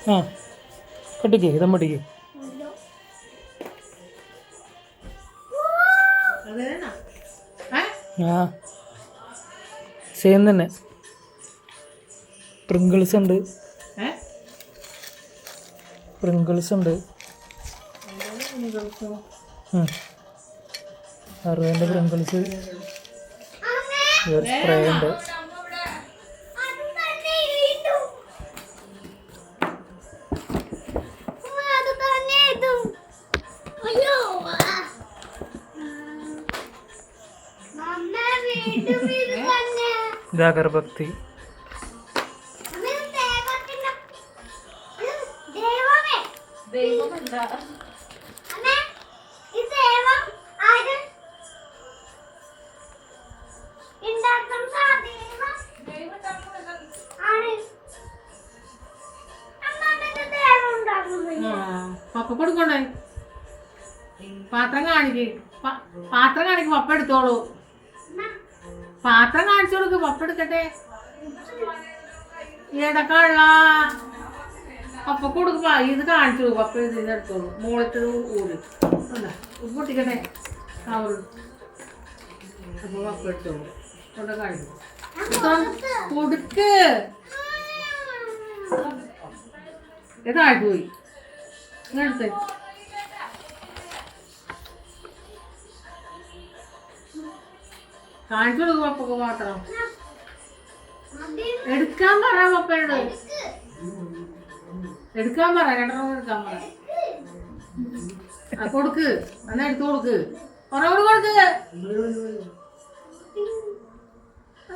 ആ കെട്ടിക്കേ ഇതമ്മട്ടിക്കേ. ആ സെയിം തന്നെ. പ്രിങ്കിൾസ് ഉണ്ട്, പ്രിങ്കിൾസ് ഉണ്ട്, 60 പ്രിങ്കിൾസ്, സ്പ്രേ ഉണ്ട്. ഇത് അഗർബത്തി. പപ്പ കൊടുക്കണ്ടേ? പാത്രം കാണിക്ക്, പാത്രം കാണിക്ക്, പപ്പ എടുത്തോളൂ. പാത്രം കാണിച്ചു കൊടുക്ക്, പപ്പ എടുക്കട്ടെ. ഏതൊക്കെയുള്ള പപ്പ കൊടുക്ക, ഇത് കാണിച്ചു കൊടുക്കും, പപ്പ ഇത് എടുത്തോളൂ. മോളത്തെ ഊര് പൊട്ടിക്കട്ടെ കവറ്. അപ്പൊ പപ്പ എടുത്തോളൂ, കൊണ്ട് കാണിക്കും. കൊടുക്ക്. ഇതായിട്ട് പോയി എടുത്ത് കാണിച്ചു കൊടുക്കും പപ്പൊക്കെ മാത്രം. എടുക്കാൻ പറ പപ്പയോട്, എടുക്കാൻ പറ, 2 എടുക്കാൻ പറ. കൊടുക്ക്, എന്നാ എടുത്തു കൊടുക്ക്, കുറവോട് കൊടുക്ക്.